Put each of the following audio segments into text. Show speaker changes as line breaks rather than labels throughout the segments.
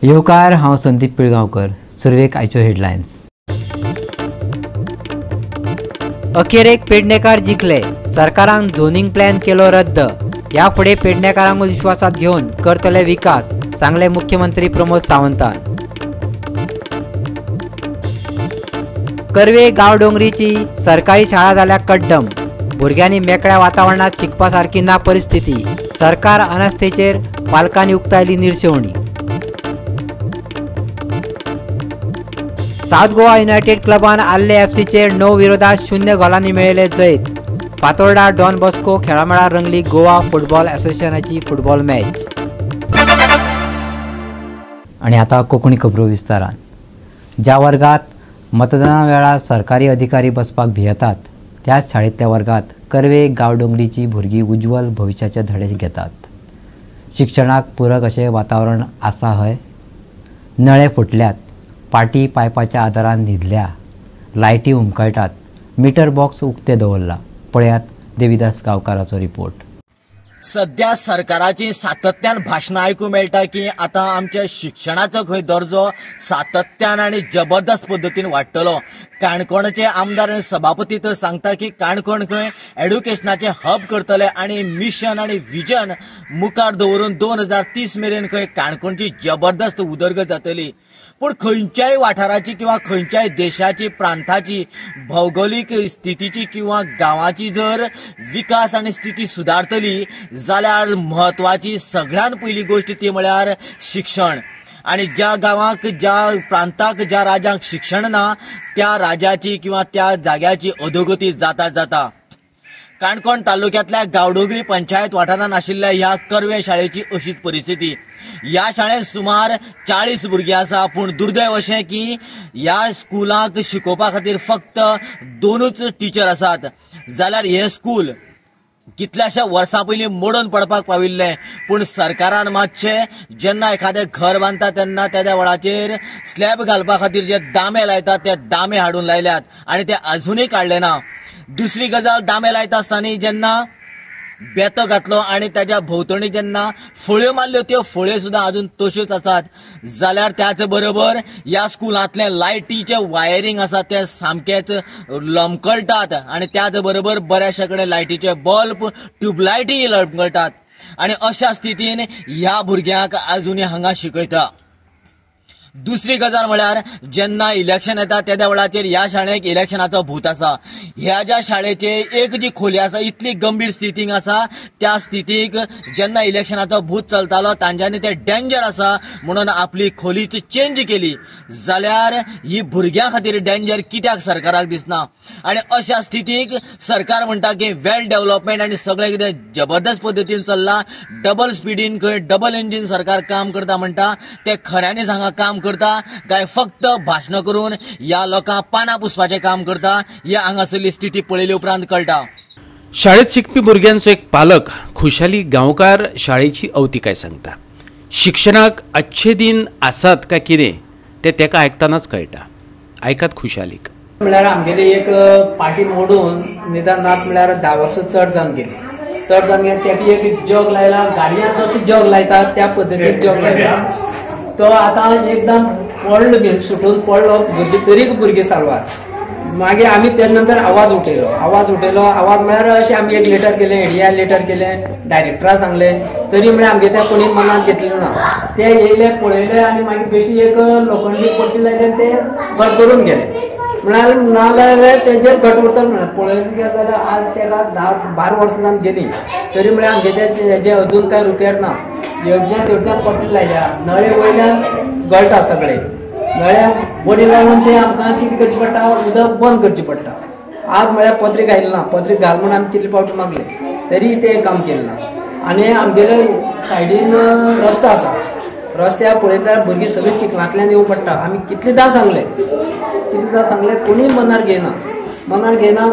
येवकार, हांव संदीप पिळगांवकर. सुरवेक आयच्यो हेडलायन्स.
अखेरेक पेडणेकार जिखले. सरकारान झोनिंग प्लॅन केलो रद्द. ह्या फुडें पेडणेकारांक विश्वासात घेवन करतले विकास, सांगले मुख्यमंत्री प्रमोद सावंतान. कर्वे गांवडोंगरीची सरकारी शाळा जाल्या कड्डम. भुरग्यांनी मेकळ्या वातावरणात शिकपा सारकी ना परिस्थिती. सरकार अनास्थेचेर पालकांनी उक्तायली निरशेवणी. साउथ गोवा युनायटेड क्लबान आल्ले एफसीचेर 9 विरोधात 0 गोलांनी मेळयले जैत. फातोर्डा डॉन बॉस्को खेळामेळार रंगली गोवा फुटबॉल असोसिएशनाची फुटबॉल मॅच.
आणि आता कोंकणी खबरो विस्तारान. ज्या वर्गात मतदाना वेळार सरकारी अधिकारी बसपाक भियेतात त्याच शाळेंतल्या वर्गात कर्वे गांवडोंगरीची भुरगीं उज्वल भविश्याचे धडे घेतात. शिक्षणाक पूरक अशें वातावरण आसा हय. नळे फुटल्यात, पाटी पायपाच्या आदारान न्हिदल्या, लायटी उमकळटात, मिटर बॉक्स उक्ते दवरला. पळयात देविदास गांवकाराचो रिपोर्ट.
सध्या सरकाराची सातत्यान भाषणां आयकूंक मेळटा की आतां आमच्या शिक्षणाचो खंय दर्जो सातत्यान आनी जबरदस्त पद्दतीन वाडटलो. काणकोणचे आमदार आनी सभापती तर सांगता की काणकोण खंय एड्युकेशनाचे हब करतले आनी मिशन आनी विजन मुखार दवरून 2030 मेरेन खंय काणकोणची जबरदस्त उदरगत जातली. पूण खंयच्याय वाठाराची किंवा खंयच्याय देशाची प्रांताची भौगोलीक स्थितीची किंवा गांवाची जर विकास आनी स्थिती सुदारतली जाल्यार म्हत्वाची सगळ्यात पयली गोष्ट ती म्हळ्यार शिक्षण. आणि ज्या गांवाक, ज्या प्रांताक, ज्या राज्याक शिक्षण ना त्या राज्याची किंवा त्या जाग्याची अधोगती जाता. काणकोण तालुक्यातल्या गांवडोंगरी पंचायत वाठारांत आशिल्ल्या ह्या कर्वे शाळेची अशीच परिस्थिती. ह्या शाळेंत सुमार 40 भुरगीं आसा. पूण दुर्दैव अशें की ह्या स्कुलाक शिकोवपा खातीर फक्त 2च टिचर आसात. जाल्यार हे स्कूल कितल्याशा वर्सां पयलीं मोडून पडपाक पाविल्लें. पूण सरकारान मातशें जेन्ना एखादें घर बांदता तेन्ना त्या वेळाचेर स्लॅब घालपा खातीर जे दामे लायतात ते दामे हाडून लायल्यात आनी ते अजुनूय काडले ना. दुसरी गजाल, दामे लायता आसतना जेन्ना बेतो घातलो आनी ताच्या भोंवतणी जेन्ना फळ्यो मारल्यो त्यो फळ्यो सुद्दां अजून तश्योच आसात. जाल्यार त्याच बरोबर ह्या स्कुलांतले लायटीचे वायरींग आसा ते सामकेच लोंबकळटात आनी त्याच बरोबर बऱ्याचशे कडेन लायटीचे बल्ब, ट्यूबलायटी लोंबकळटात. आनी अशा स्थितीन ह्या भुरग्यांक अजुनूय हांगा शिकयता. दुसरी गजाल म्हळ्यार जेन्ना इलेक्शन येता त्या वेळाचेर ह्या शाळेक इलेक्शनाचो भूत आसा. ह्या ज्या शाळेचे एक जी खोली आसा इतली गंभीर स्थितीक आसा, त्या स्थितीक जेन्ना इलेक्शनाचो भूत चलतालो तांच्यांनी ते डेंजर आसा म्हणून आपली खोलीच चेंज केली. जाल्यार ही भुरग्यां खातीर डेंजर कित्याक सरकाराक दिसना. आनी अशा स्थितीक सरकार म्हणटा की वेल डेव्हलपमेंट आनी सगळें कितें जबरदस्त पद्दतीन चल्ला. डबल स्पिडीन खंय डबल इंजीन सरकार काम करता म्हणटा. ते खऱ्यांनीच हांगा काम करता काय फक्त भाषण करून या लोकांक पानां पुसपाचें काम करता ही हांगासरली स्थिती पळयले उपरांत कळटा.
शाळेत शिकपी भुरग्यांचो एक पालक खुशाली गांवकार शाळेची अवतिकाय सांगता. शिक्षणाक अच्छे दिन आसात काय कितें ते तेका आयकतानाच कळटा. आयकात खुशालीक.
म्हळ्यार आमगेली एक पाटी मोडून निदान नात म्हळ्यार 10 वर्सां चड जावन गेली. चड जावन गेली तेका एक जग लायला. गाडयांक जसो जग लायतात त्या पद्दतीन जग लायता. तो आतां एकदम पडलो बी, सुटून पडलो तरी भुरगे सारवार. मागीर आमी तेज नंतर आवाज उठयलो. आवाज म्हळ्यार अशें आमी एक लेटर केलें, एडिया लेटर केलें, डायरेक्टरा सांगलें. तरी म्हळ्यार आमगे त्या कोणी मनांत घेतलें ना. ते येयले, पळयले आनी मागीर बेश्टी एक लोखंडी पट्टी लायले ते घट करून गेले. म्हळ्यार नाल्यार तेजेर घट उरतलो म्हळ्यार पळयलें जाल्यार आज तेका 10-12 वर्सां जावन गेली. तरी म्हळ्यार आमगे हेजे अजून कांय रिपेर ना. येवच्यान पत्री लायल्या. नळे वयल्यान गळटा सगळे. नळ्या बडी लावन ते आमकां कितें करचें पडटा, उदक बंद करचें पडटा. आज म्हळ्यार पत्रीक आयलें ना. पत्रीक घाल म्हूण आमी कितले फावटी मागले तरी ते काम केलें ना. आनी आमगेले सायडीन रस्तो आसा. रस्त्यार पळयल्यार भुरगीं सगळीं चिखलांतल्यान येवं पडटा. आमी कितलेदां सांगलें कोणूय मनार घेयना.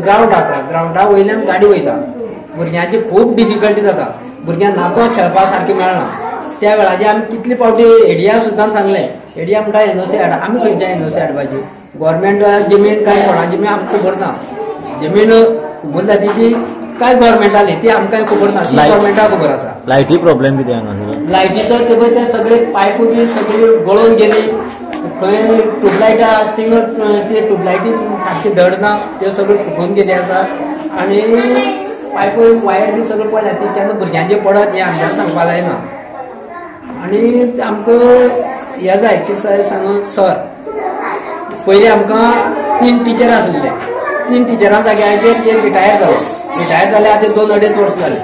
ग्रावंड आसा, ग्रावंडा वयल्यान गाडी वयता. भुरग्यांची खूब डिफिकल्टी जाता. भुरग्यांक नाको खेळपा सारकें मेळना. त्या वेळाचेर आमी कितले फावटी एडिया सुद्दां सांगलें. एडिया म्हणटा एनओसी हाड. आमी खंयच्या एनओसी हाडपाची. गव्हर्मेंट जमीन काय कोणा जमीन आमकां खबर ना. जमीन हुमूल जातीची काय गव्हर्मेंटाली ती आमकां खबर ना, ती गव्हर्मेंटाक खबर आसा.
लायटी प्रॉब्लेम कितें हांगा?
लायटीचो ते सगळे पायप बी सगळी गळून गेली. खंय ट्यूबलायटां आसा थिंगा ते ट्यूबलायटी सारकी धड ना, त्यो सगळ्यो फुटून गेले आसा. आनी पायप वायर बी सगळें पडल्या, ती केन्ना भुरग्यांचेर पडत हें आमच्यान सांगपाक जायना. आनी आमकां हें जाय की सांगून सर, पयलीं आमकां 3 टिचर आसले. 3 टिचरां जाग्याचेर एक रिटायर जाले आतां 2-2.5 वर्स जाले.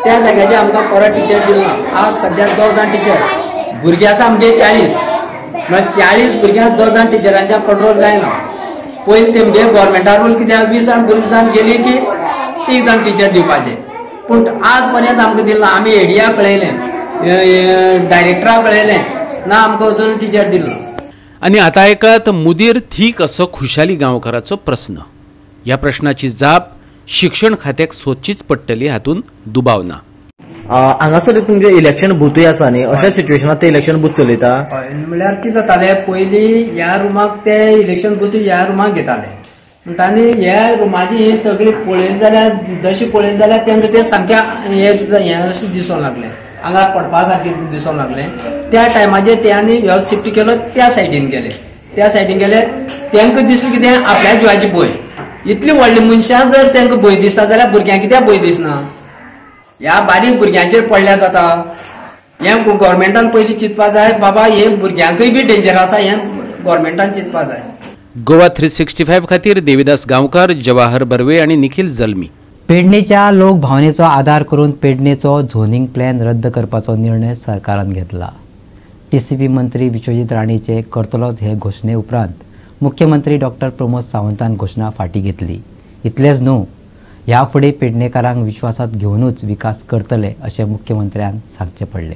त्या जाग्याचेर आमकां परत टिचर दिलो ना. आज सद्याक 10 जाण टिचर, भुरगीं आसा आमचे 40. म्हळ्यार 40 भुरग्यांक 10 जाण टिचरांच्या कंट्रोल जायना. पयलीं तेमगे गव्हर्मेंटा रूल कित्याक 20 जाण गेली की 30 जाण टिचर दिवपाचे. पूण आज पर्यंत आमकां दिलो ना. आमी एडिया कळयलें, डायरेक्टराक कळयलें ना, आमकां अजून टिचर दिलो.
आणि आता ऐकात मुदीर थीक असो खुशाली गांवकाराचो प्रश्न. ह्या प्रश्नाची जाप शिक्षण खात्याक सोदचीच पडटली, हातून दुबाव ना.
हांगासर तुमचे इलेक्शन बुथूय आसा न्ही, अशा सिच्युएशनात ते इलेक्शन बूथ चलयता
म्हळ्यार कितें जातालें, पयलीं ह्या रूमाक ते इलेक्शन बूथ ह्या रूमाक घेताले. आनी ह्या रूमाची ही सगळी पळयत जाल्यार जशी पळयत जाल्यार तेंका ते सामकें हें अशें दिसूंक लागलें, आंगार पडपा सारकें दिसूंक लागलें. त्या टायमाचेर त्यांनी ह्यो शिफ्ट केलो, त्या सायडीन गेले. तेंका दिसलें कितें आपल्या जिवाची भंय. इतली व्हडली मनशां जर तेंका भंय दिसता जाल्यार भुरग्यांक कित्याक भंय दिसना? ह्या बारीक भुरग्यांचेर पडल्या जाता. हें गव्हर्मेंटान पयलीं चिंतपा जाय, बाबा हें भुरग्यांकय बी डेंजर आसा, हें गव्हर्मेंटान चिंतपा जाय.
गोवा 365 खातीर देविदास गांवकार, जवाहर बर्वे आणि निखिल जल्मी.
पेडणेच्या लोकभावनेचो आधार करून पेडणेचो झोनिंग प्लॅन रद्द करपाचो निर्णय सरकारान घेतला. टीसीपी मंत्री विश्वजीत राणेचे करतलोच हे घोशणे उपरांत मुख्यमंत्री डॉक्टर प्रमोद सावंतान घोशणा फाटी घेतली. इतलेंच न्हू, ह्या फुडें पेडणेकारांक विश्वासात घेवनूच विकास करतले अशें मुख्यमंत्र्यान सांगचे पडले.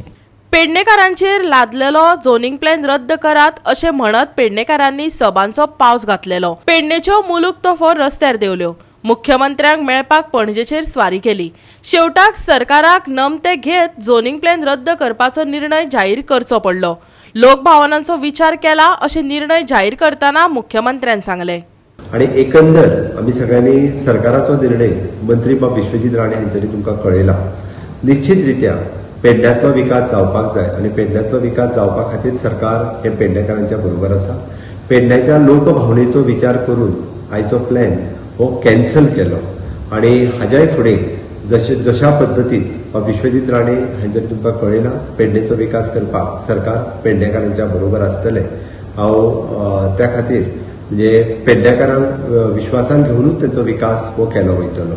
पेडणेकारांचेर लादलेलो झोनिंग प्लॅन रद्द करात अशें म्हणत पेडणेकारांनी सभांचो पावस घातलेलो. पेडणेच्यो मुलूक तोफो रस्त्यार देवल्यो. मुख्यमंत्र्यांक मेळपाक पणजेचेर स्वारी केली. शेवटाक सरकाराक नमते घेत झोनिंग प्लॅन रद्द करपाचो निर्णय जाहीर करचो पडलो. लोकभावनांचो विचार केला अशें निर्णय जाहीर करतना मुख्यमंत्र्यान सांगले.
आणि एकंदर आम्ही सगळ्यांनी सरकाराचो निर्णय मंत्री बाब विश्वजीत राणे हांच्यानी तुमकां कळयला. निश्चितरित्या पेडण्यातलो विकास जावपाक जाय आणि पेडण्यातलो विकास जावपा खातीर सरकार हे पेडणेकारांच्या बरोबर आसा. पेडण्याच्या लोकभावनेचो विचार करून आयचो प्लॅन हो कॅन्सल केलो आणि हाज्याय फुडें जशा पद्दतीन विश्वजीत राणे हांच्यानी तुमकां कळयला, पेडणेचो विकास करपाक सरकार पेडणेकारांच्या बरोबर आसतले. हांव त्या खातीर म्हणजे पेडणेकारांक विश्वासान घेवनूच तांचो विकास हो केलो वयतलो.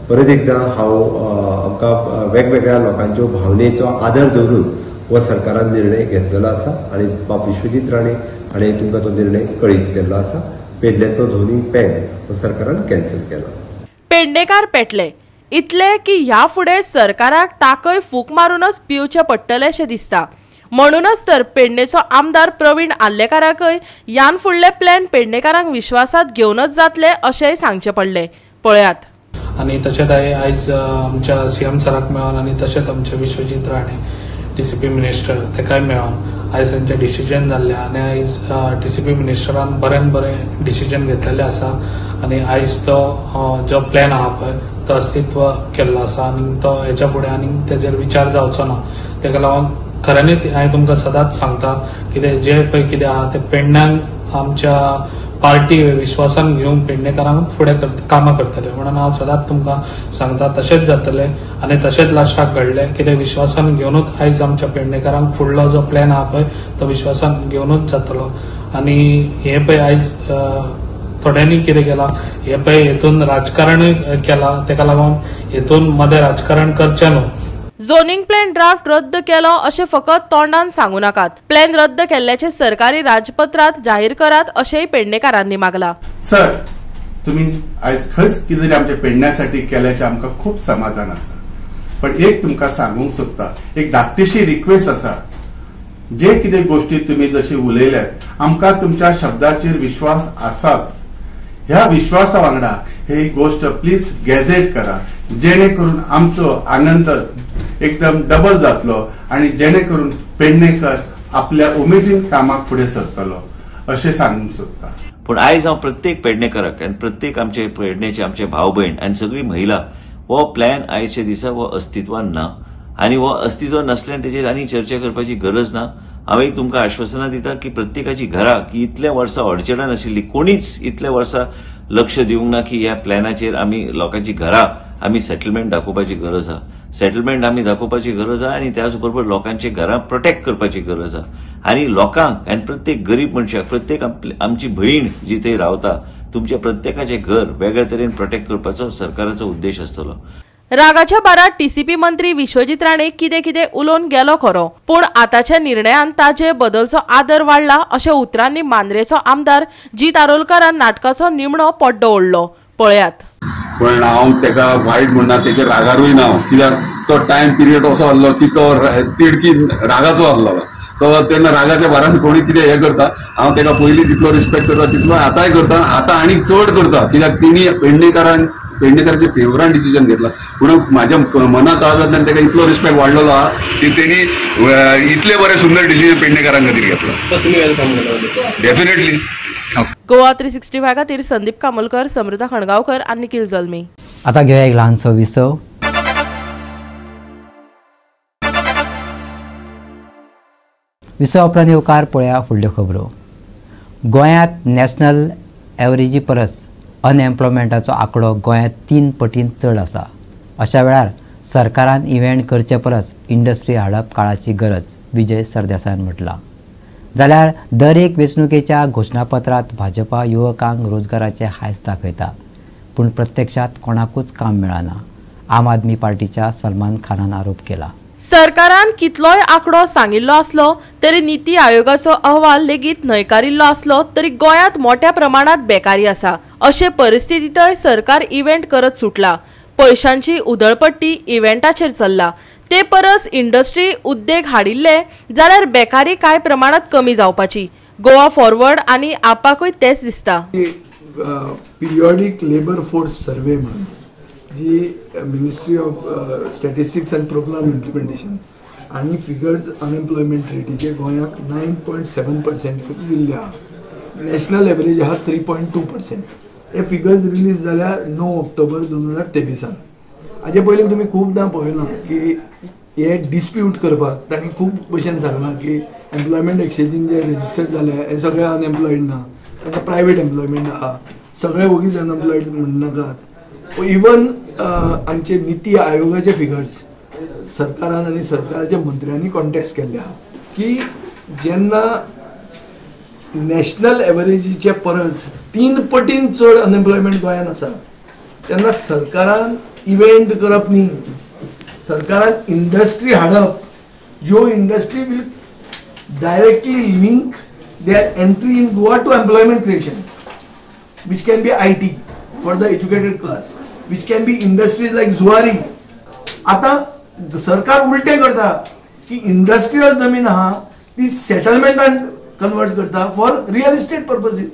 परत एकदां हांव आमकां वेगवेगळ्या लोकांच्यो भावनेचो आदर दवरून हो सरकारान निर्णय घेतलेलो आसा आणि बाब विश्वजीत राणे हाणें तुमकां तो निर्णय कळीत केल्लो आसा. पेडण्याचो झोनिंग प्लॅन हो सरकारान कॅन्सल केलो.
पेडणेकार पेटले. इतले की ह्या फुडें सरकाराक ताकय फूक मारूनच पिवचें पडटलें अशें दिसता. म्हणूनच तर पेडणेचो आमदार प्रवीण आल्लेकाराकय ह्यान फुडले प्लॅन पेडणेकारांक विश्वासात घेवनच जातले अशेंय सांगचे पडले. पळयात.
आणि तशेंच आयज आमच्या सीएम सराक मेळोन आनी तशेंच आमचे विश्वजीत राणे टीसीपी मिनिस्टर तेकाय मेळोन आयज तांचें डिसिजन जाल्लें आनी आयज टीसीपी मिनिस्टरान बरें डिसिजन घेतलेलें आसा आनी आयज तो जो प्लॅन आहा पळय तो अस्तित्व केल्लो आसा आनी तो हेच्या फुडें आनी तेजेर विचार जावचो ना. तेका लागून खऱ्यांनीच हांवें तुमकां सदांच सांगता कितें जे पळय कितें आहा तें पेडण्यांक आमच्या पार्टी विश्वासान घेवन पेडणेकारांक फुडें कामां करतले म्हणून हांव सदांच तुमकां सांगता तशेंच जातलें आनी तशेंच लास्टाक घडलें. कितें विश्वासान घेवनूच आयज आमच्या पेडणेकारांक फुडलो जो प्लॅन आहा पळय तो विश्वासान घेवनूच जातलो. आनी हें पळय आयज थोड्यांनी कितें केलां हें पळय हेतून राजकारण केलां तेका लागून हेतून मदें राजकारण करचें न्हू.
झोनिंग प्लॅन ड्राफ्ट रद्द केलो अशें फकत तोंडान सांगू नाकात. प्लॅन रद्द केल्ल्याचे सरकारी राजपत्रात जाहीर करात अशेंय पेडणेकारांनी मागला.
सर, तुम्ही आयज खंयच कितें तरी आमच्या पेडण्यासाठी केल्याचें आमकां खूब समाधान आसा. पण एक तुमकां सांगूंक सोदता, एक धाकटीशी रिक्वेस्ट आसा. जे कितें गोष्टी तुम्ही जशी उलयल्यात आमकां तुमच्या शब्दाचेर विश्वास आसाच. ह्या विश्वासा वांगडा ही गोष्ट प्लीज गॅझेट करा जेणे करून आमचो आनंद एकदम डबल जातलो आणि जेणे करून पेडणेकर आपल्या उमेदीन कामाक फुडें सरतलो अशें सांगूंक सोदता.
पूण आयज हांव प्रत्येक पेडणेकाराक आनी प्रत्येक आमचे पेडणेचे आमचे भाव भयण आनी सगळी महिला हो प्लॅन आयचे दिसा हो अस्तित्वान ना आनी हो अस्तित्व नासल्यान तेचेर आनी चर्चा करपाची गरज ना. हांव एक तुमकां आश्वासनां दिता की प्रत्येकाची घरां की इतल्या वर्सां अडचण नाशिल्ली कोणीच इतल्या वर्सां लक्ष दिवंक ना की ह्या प्लॅनाचेर आमी लोकांची घरां आमी सेटलमेंट दाखोवपाची गरज आहा. सेटलमेंट आमी दाखोवपाची गरज आहा आनी त्याच बरोबर लोकांची घरां प्रोटेक्ट करपाची गरज आहा आनी लोकांक आनी प्रत्येक गरीब मनशाक प्रत्येक आमची भयण जी थंय रावता तुमच्या प्रत्येकाचे घर वेगळ्या तरेन प्रोटेक्ट करपाचो सरकाराचो उद्देश आसतलो.
रागाच्या बारात टीसीपी मंत्री विश्वजीत राणे कितें उलोवन गेलो खरो, पूण आताच्या निर्णयान ताचे बदलचो आदर वाडला अशा उतरांनी मांद्रेचो आमदार जीत आरोलकारान नाटकाचो निमणो पड्डो ओडलो. पळयात.
पण हांव तेका वायट म्हणना, तेच्या रागारूय ना, कित्याक तो टायम पिरियड असो आसलो की तो तिडकी रागाचो आसलो. सो तेन्ना रागाच्या भारान कोणी कितें हें करता हांव तेका पयलीं जितलो रिस्पेक्ट करता तितलो आतांय करता, आतां आनीक चड करता, कित्याक तेणी पेडणेकरांचे फेवरान डिसिजन घेतला. पूण म्हाज्या मनांत आजातल्यान तेका इतलो रिस्पेक्ट वाडलेलो आहा की तेणी इतले बरे सुंदर डिसिजन पेडणेकरां खातीर घेतला. डेफिनेटली.
गोवा 365 खातीर संदीप कामोलकर, समृद्धा खणगांवकर आनी निखिल जल्मी.
आता घेऊया एक ल्हानसो विसव. विसव उपरांत येवकार पळया फुडल्यो खबरो. गोंयांत नॅशनल एवरेजी परस अनएम्प्लॉयमेंटाचो आंकडो गोंयांत 3 पटीन चड आसा. अशा वेळार सरकारान इव्हेंट करचे परस इंडस्ट्री हाडप काळाची गरज, विजय सरदेसायान म्हटलां. जाल्यार दर एक वेंचणुकेच्या घोशणापत्रांत भाजपा युवकांक रोजगाराचे हायस दाखयता, पूण प्रत्यक्षात कोणाकूच काम मेळना. आम आदमी पार्टीच्या सलमान खानान आरोप केला.
सरकारान कितलोय आंकडो सांगिल्लो आसलो तरी नीती आयोगाचो अहवाल लेगीत न्हयकारिल्लो आसलो तरी गोंयांत मोठ्या प्रमाणात बेकारी आसा. अशे परिस्थितींतय सरकार इव्हेंट करत सुटला. पयशांची उधळपट्टी इव्हेंटाचेर चल्ला. ते परस इंडस्ट्री उद्देग हाडिल्ले जाल्यार बेकारी कांय प्रमाणात कमी जावपाची. गोवा फॉरवर्ड आनी आपाकूय तेच दिसता.
पिरियॉडिक लेबर फोर्स सर्वे म्हणून जी ministry of statistics and programme implementation आणि फिगर्स अनएम्प्लॉयमेंट रेटीचे गोंयाक 9.7% दिल्ले आहा. नॅशनल एवरेज आहा 3.2%. हे फिगर्स रिलीज जाल्यार 9 ऑक्टोबर 2023. हाजे पयलीं तुमी खूबदां पळयलां की हे डिस्प्यूट करपाक तांणी खूब भशेन सांगलां की एम्प्लॉयमेंट एक्सचेंजीन जे रेजिस्टर जाले हे सगळे अनएम्प्लॉयड ना, तांकां प्रायवेट एम्प्लॉयमेंट आहा, सगळे वगीच अनएम्प्लॉयड म्हणनाकात. इवन आमचे नीती आयोगाचे फिगर्स सरकारान आनी सरकाराच्या मंत्र्यांनी कॉन्टेस्ट केल्ले आहा की जेन्ना नॅशनल एवरेजीचे परस 3 पटीन चड अनएम्प्लॉयमेंट गोंयांत आसा तेन्ना सरकारान इव्हेंट करप न्ही, सरकारान इंडस्ट्री हाडप, ज्यो industry will directly link their entry in Goa to employment creation, which can be IT for the educated class, which can be industries like Zuari. आता सरकार उलटे करता की इंडस्ट्रियल जमीन आहा ती सेटलमेंटान कन्वर्ट करता for real estate purposes.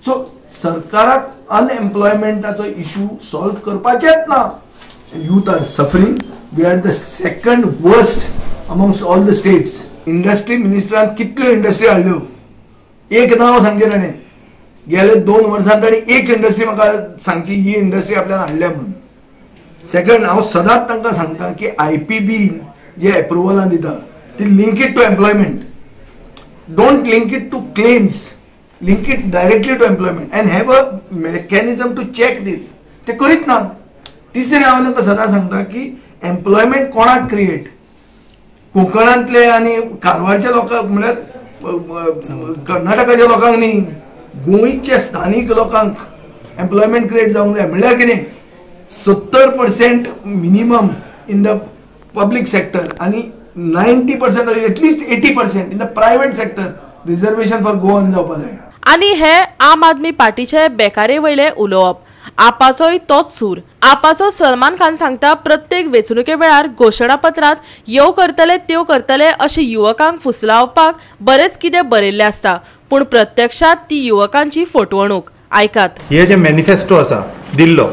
So सरकाराक अनएम्प्लॉयमेंटाचो इश्यू सॉल्व करपाचेच ना. Youth are suffering. We are the second worst amongst all the states. Industry मिनिस्टरान कितल्यो इंडस्ट्री हाडल्यो, एक नांव सांगचे ताणें. गेले 2 वर्सांत ताणी एक इंडस्ट्री म्हाका सांगची ही इंडस्ट्री आपल्यान हाडल्या म्हणून. सेकंड, हांव सदांच तांकां सांगता की IPB जे एप्रुवलां दिता ती link it to employment. Don't link it to claims, link it directly to employment and have a mechanism to check this. ते करीत ना. तिसरें, हांव तांकां सदां सांगता की एम्प्लॉयमेंट कोणाक क्रिएट, कोंकणांतले आनी कारवारच्या लोकांक म्हळ्यार कर्नाटकाच्या लोकांक न्ही, गोंयच्या स्थानीक लोकांक एम्प्लॉयमेंट क्रिएट जावंक जाय. म्हळ्यार कितें 70% minimum in the public sector आनी 90% at least 80% in the private sector reservation for Goan जावपाक जाय.
आनी हे आम आदमी पार्टीचे बेकारे वयले उलोवप. आपाचोय तोच सूर. आपाचो सलमान खान सांगता प्रत्येक वेंचणुके वेळार घोशणापत्रांत येव करतले त्यो करतले अशें युवकांक फुसलावपाक बरेच कितें बरयल्लें आसता, पूण प्रत्यक्षात ती युवकांची फटवणूक. आयकात.
हे जे मॅनिफेस्टो आसा दिल्लो,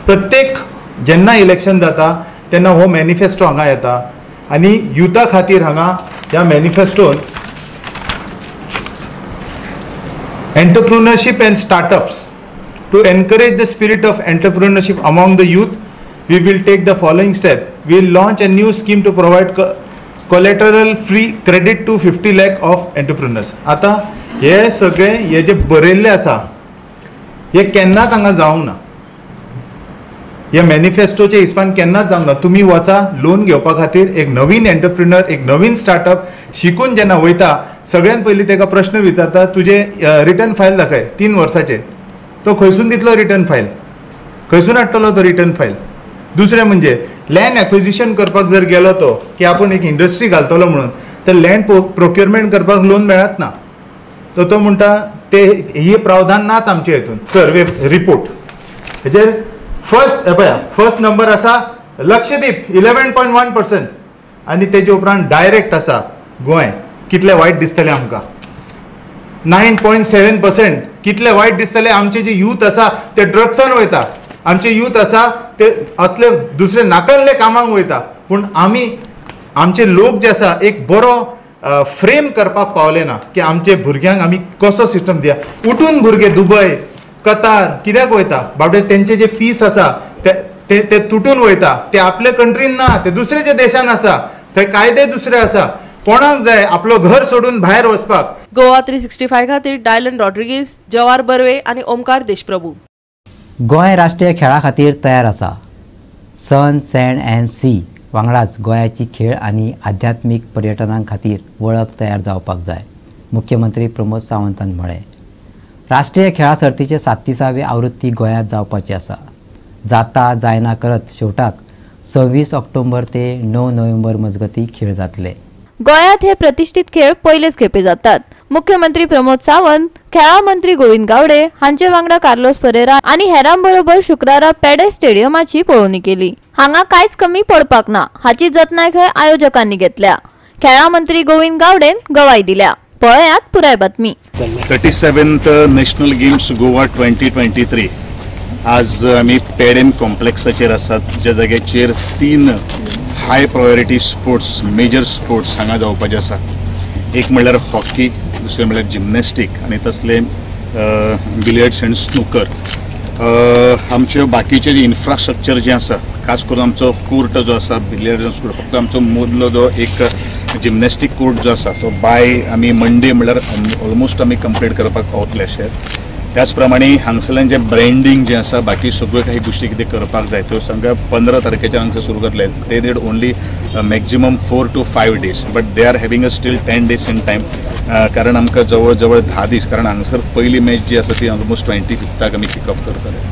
प्रत्येक जेन्ना इलेक्शन जाता तेन्ना हो मॅनिफेस्टो हांगा येता आनी युथा खातीर हांगा ह्या मॅनिफेस्टोन entrepreneurship and startups to encourage the spirit of entrepreneurship among the youth we will take the following step. We will launch a new scheme to provide collateral free credit to 50 lakh of entrepreneurs. आता हे सगळे हे जे बरयल्ले आसा हे केन्नाच हांगा जावंक ना. हे मॅनिफेस्टोचे हिसपान केन्नाच जावंक ना. तुमी वचा लोन घेवपा खातीर एक नवीन एंटरप्रिनर, एक नवीन स्टार्टअप शिकून जेन्ना वयता सगळ्यात पयलीं तेका प्रश्न विचारता तुजे रिटर्न फायल दाखय 3 वर्साचे. तो खंयसून दितलो रिटर्न फायल, खंयसून हाडटलो तो रिटर्न फायल. दुसरें म्हणजे लँड एक्विजिशन करपाक जर गेलो तो की आपण एक इंडस्ट्री घालतलो म्हणून तर लँड प्रोक्युरमेंट करपाक लोन मेळत ना. तो म्हणटा ते ही प्रावधान नाच आमचे हितून. सर्वे रिपोर्ट हेजेर फर्स्ट नंबर आसा लक्षद्वीप 11.1% आनी तेजे उपरांत डायरेक्ट आसा गोंय. कितले वायट दिसतले आमकां. 9.7%. कितले वायट दिसतले. आमचे जे यूथ आसा ते ड्रग्सान वयता. आमचे यूथ आसा ते असले दुसरे नाकल्ले कामाक वयता. पूण आमचे लोक जे आसा एक बरो फ्रेम करपाक पावले ना की आमचे भुरग्यांक आमी कसो सिस्टम दिया. उठून भुरगे दुबय, कतार कित्याक वयता. बाबडे तेंचे जे पीस आसा ते तुटून वयता. ते आपल्या कंट्रीन ना, ते दुसरे जे देशान आसा थंय कायदे दुसरे आसा. कोणाक जाय आपलो घर सोडून भायर वचपाक.
गोवा 365 खातीर डायलन रॉड्रिगीज, जवार बर्वे आनी ओमकार देशप्रभू.
गोंय राष्ट्रीय खेळा खातीर तयार आसा. सन, सँड अँड सी वांगडाच गोंयाची खेळ आनी आध्यात्मीक पर्यटना खातीर वळख तयार जावपाक जाय. मुख्यमंत्री प्रमोद सावंतान म्हळें. राष्ट्रीय खेळा सर्तीचे 37वी आवृत्ती गोंयांत जावपाची आसा. जाता जायना करत शेवटाक 26 ऑक्टोबर ते 9 नोव्हेंबर मजगती खेळ जातले.
गोंयांत हे प्रतिष्ठीत खेळ पयलेच खेपे जातात. मुख्यमंत्री प्रमोद सावंत, खेळा मंत्री गोविंद गावडे हांचे वांगडा कार्लोस परेरा आनी हेरां बरोबर शुक्रारा पेडे स्टेडियमाची पळोवणी केली. हांगा कांयच कमी पडपाक ना हाची जतनाय खंय आयोजकांनी घेतल्या. खेळा मंत्री गोविंद गावडेन गवाय दिल्या. पळयात पुराय बातमी.
37th नॅशनल गेम्स गोवा 2023 आज आमी पेडेम कॉम्प्लेक्साचेर आसात, ज्या जाग्याचेर 3 high priority sports, major sports हांगा जावपाचे आसा. एक म्हणल्यार हॉकी, दुसरें म्हणल्यार जिमनॅस्टीक आनी तसले बिलियर्ड्स अँड स्नूकर. आमचे बाकीचे जे इन्फ्रास्ट्रक्चर जे आसा, खास करून आमचो कोर्ट जो आसा बिलियर्ड्स अँड स्नूकर, फक्त आमचो मदलो जो एक जिमनॅस्टीक कोर्ट जो आसा तो बाय आमी मंडे म्हणल्यार ऑलमोस्ट आमी कंप्लीट करपाक पावतले अशें. त्याच प्रमाणे हांगसरल्यान जे ब्रँडींग जे आसा, बाकी सगळ्यो काही गोष्टी कितें करपाक जाय त्यो सांगा 15 तारखेच्यान हांगसर सुरू करतले. ते did only maximum 4 to 5 days, but they are having a still 10 days in time. कारण आमकां जवळ जवळ 10 दीस, कारण हांगसर पयली मॅच जी आसा ती ऑलमोस्ट 25th आमी किक ऑफ करतले.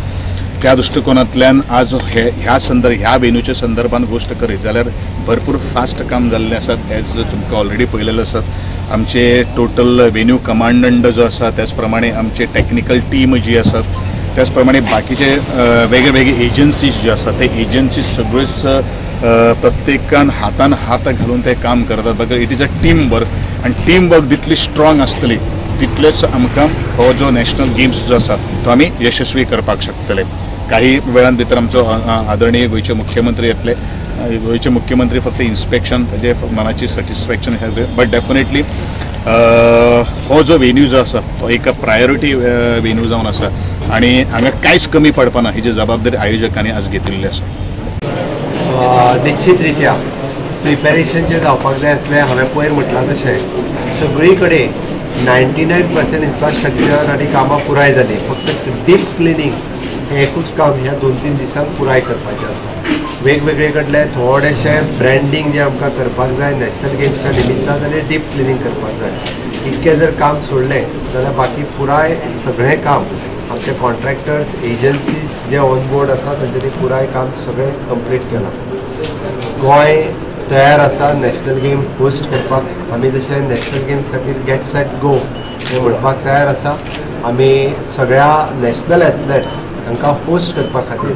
त्या दृश्टिकोनांतल्यान आज ह्या वेन्यूच्या संदर्भात गोष्ट करीत जाल्यार भरपूर फास्ट काम जाल्लें आसात. एज तुमकां ऑलरेडी पळयलेलें आसात. आमचे टोटल वेन्यू कमांडंट जो आसा, त्याच प्रमाणे आमचे टेक्निकल टीम जी आसात, त्याच प्रमाणे बाकीचे वेगळे वेगळे एजन्सीज जे आसात, ते एजन्सीज सगळ्योच प्रत्येकान हातान हात घालून ते काम करतात. Because it is a team work, आनी टीम वर्क जितली स्ट्रॉंग आसतली तितलेच आमकां हो जो नॅशनल गेम्स जो आसा तो आमी यशस्वी करपाक शकतले. काही वेळान भितर आमचो आदरणीय गोंयचे मुख्यमंत्री येतले. गोंयचे मुख्यमंत्री फक्त इन्स्पेक्शन ताजे मनाची सॅटिस्फॅक्शन हे, बट डेफिनेटली हो जो वेन्यू जो आसा तो एक प्रायोरिटी वेन्यू जावन आसा आनी हांगा कांयच कमी पडपाना ही जी जबाबदारी आयोजकांनी आज घेतिल्ली आसा.
निश्चित रित्या प्रिपेरेशन जे जावपाक जाय आसलें हांवें पयर म्हटलां तशें सगळी कडेन 99% इन्फ्रास्ट्रक्चर आनी कामां पुराय जाली. फक्त डीप क्लिनींग हें एकूच काम ह्या 2-3 दिसांक पुराय करपाचें आसा. वेगवेगळे कडले थोडेशे ब्रँडींग जे आमकां करपाक जाय नॅशनल गेम्सच्या निमित्तान आनी डीप क्लिनींग करपाक जाय. इतकें जर काम सोडलें जाल्यार बाकी पुराय सगळें काम आमचे कॉन्ट्रॅक्टर्स, एजन्सीज जे ऑन बोर्ड आसा तांच्यांनी पुराय काम सगळें कंप्लीट केलां. गोंय तयार आसा नॅशनल गेम होस्ट करपाक. आमी जशें नॅशनल गेम्स खातीर गेट सेट गो हें म्हणपाक तयार आसा. आमी सगळ्या नॅशनल एथलेट्स हांकां होस्ट करपा खातीर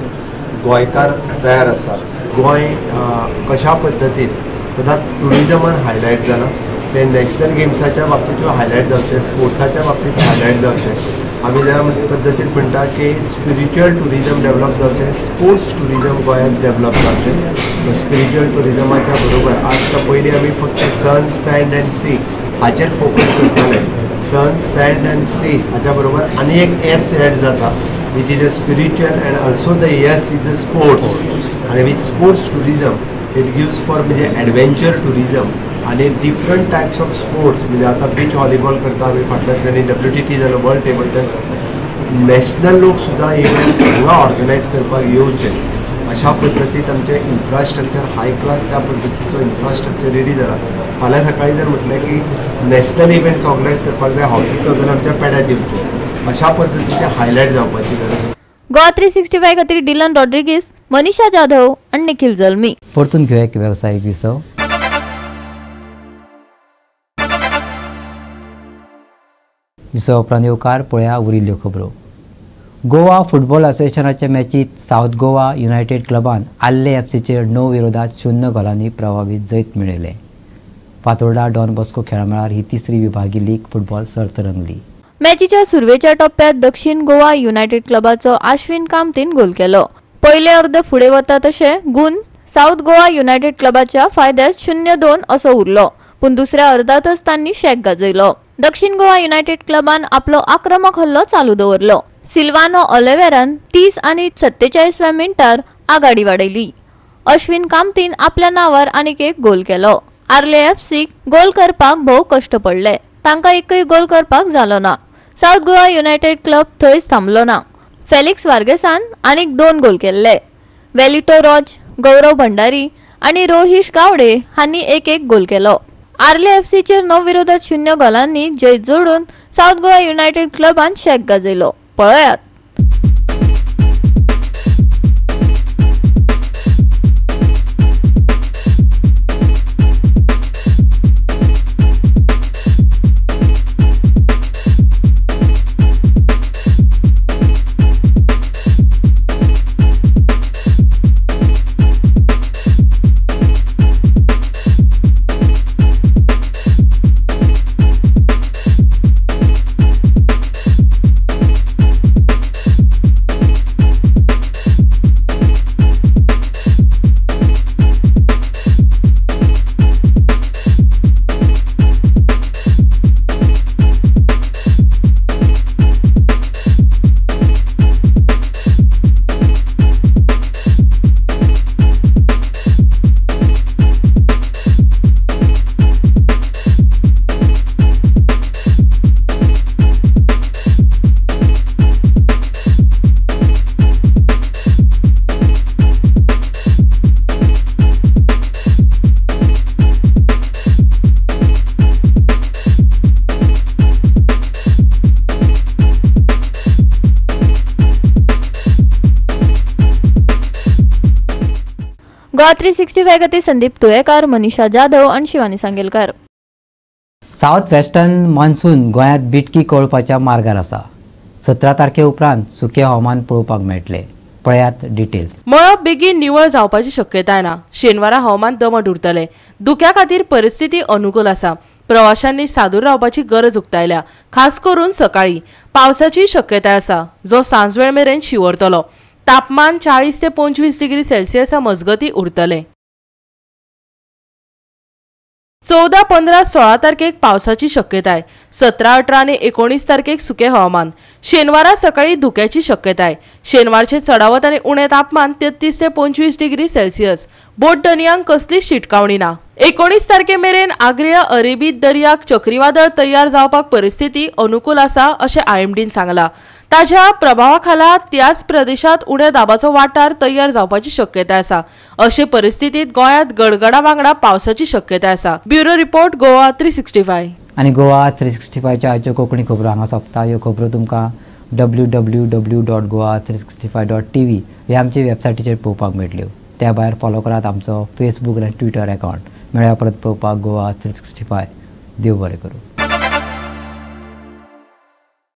गोंयकार तयार आसा. गोंय कशा पद्दतीन सदांच टुरिजमान हायलायट जालां, ते नॅशनल गेम्साच्या बाबतींत हायलायट जावचे, स्पोर्ट्साच्या बाबतींत हायलायट जावचे. आमी ज्या पद्दतीन म्हणटा की स्पिरिच्युअल टुरिजम डेवलप जावचें, स्पोर्ट्स टुरिजम गोंयांत डेवलप जावचें. स्पिरिच्युअल टुरिजमाच्या बरोबर आज पयलीं आमी फक्त सन, सँड अँड सी हाचेर फोकस करताले. सन, सँड अँड सी हाच्या बरोबर आनी एक एस एड जाता, which is a spiritual and also the yes is a sports. आणि with sports tourism it gives for म्हणजे ॲडव्हेंचर टुरिझम आणि डिफरंट टायप्स ऑफ स्पोर्ट्स म्हणजे आता बीच व्हॉलीबॉल करता आमी फाटल्या दिसांनी WTT जालो वर्ल्ड टेबल टेनिस नॅशनल लोक सुद्दां इव्हेंट हांगा ऑर्गनायज करपाक येवचे अशा पद्दतीत आमचे इन्फ्रास्ट्रक्चर हाय क्लास त्या पद्दतीचो इन्फ्रास्ट्रक्चर रेडी जाला. फाल्यां सकाळी जर म्हटलें की नॅशनल इव्हेंट्स ऑर्गनायज करपाक जाय हॉकी क्लबान आमच्या पेड्यार येवचे अशा पद्दतीचे हायलायट जावपाची गरज.
गोवा 365 खातीर डिलन रॉड्रिगीस, मनीषा जाधव आणि निखिल जल्मी.
परतून घेऊया एक व्यावसायिक विसव. विसव उपरांत येवकार पळया उरिल्ल्यो खबरो. गोवा फुटबॉल असोसिएशनाच्या मॅचीत साऊथ गोवा युनायटेड क्लबान आल्ले FCचेर 9 विरोधात 0 गोलांनी प्रभावीत जैत मेळयले. फातोर्डा डॉन बॉस्को खेळामेळार ही तिसरी विभागी लीग फुटबॉल सर्त रंगली.
मॅचीच्या सुरवेच्या टप्प्यात दक्षिण गोवा युनायटेड क्लबाचो आश्विन कामतीन गोल केलो. पयले अर्द फुडें वता तशे गुण साऊथ गोवा युनायटेड क्लबाच्या फायद्यात 0-2 असो उरलो, पूण दुसऱ्या अर्धातच तांणी शेक गाजयलो. दक्षिण गोवा युनायटेड क्लबान आपलो आक्रमक हल्लो चालू दवरलो. सिल्वानो ऑलिव्हेरान 30 आनी 47व्या मिनटार आघाडी वाडयली. अश्विन कामतीन आपल्या नांवार आनीक एक गोल केलो. आर्ले FCक गोल करपाक भोव कश्ट पडले. तांकां एकय गोल करपाक जालो ना. साऊथ गोवा युनायटेड क्लब थंयच थांबलो ना. फेलिक्स वार्गेसान आनीक 2 गोल केल्ले. वेलिटो रॉज, गौरव भंडारी आनी रोहिश गावडे हांणी एक गोल केलो. आर्ले FCचेर 9 विरोधात 0 गोलांनी जैत जोडून साऊथ गोवा युनायटेड क्लबान शेक गाजयलो. पळयात. गोवा 365 खातीर संदीप तुयेकार, मनीषा जाधव आणि शिवानी सांगेलकार.
साउथ वेस्टर्न मान्सून गोंयांत बिटकी कळपाच्या मार्गार आसा. 17 तारखे उपरांत सुके हवामान पळोवपाक मेळटले. पळयात डिटेल्स.
मळब बेगीन निवळ जावपाची शक्यताय ना. शेनवारा हवामान दमट उरतले. दुख्या खातीर परिस्थिती अनुकूल आसा. प्रवाशांनी सादूर रावपाची गरज उक्तायल्या. खास करून सकाळी पावसाची शक्यताय आसा, जो सांजवेळ मेरेन शिवरतलो. तापमान 40 ते 25 डिग्री सेल्सियस मजगती उरतले. 14, 15, 16 तारखेक पावसाची शक्यताय. 17, 18 आणि 19 तारखेक सुके हवामान. शेनवारा सकाळी धुक्याची शक्यताय. शेनवारचे चढावत आणि उणे तापमान 33 ते 25 डिग्री सेल्सियस. बोट दनयांक कसलीच शिटकावणी ना. 19 तारखे मेरेन आग्नेय अरेबीत दर्याक चक्रीवादळ तयार जावपाक परिस्थिती अनुकूल आसा अशें IMDन सांगला. ताज्या प्रभावाखाला त्याच प्रदेशात उण्या दाबाचो वाठार तयार जावपाची शक्यताय आसा. अशे परिस्थितीत गोंयांत गडगडा वांगडा पावसाची शक्यताय आसा. Bureau report Goa 365.
आणि गोवा 365च्या आजच्यो कोंकणी खबरो हांगा सोंपता. ह्यो खबरो तुमकां www.goa365.tv ह्या आमचे वेबसायटीचेर पळोवपाक मेळटल्यो. त्या भायर फॉलो करात आमचो फेसबूक आनी ट्विटर अकाउंट. मेळया परत पळोवपाक गोवा 365. देव बरें करूं.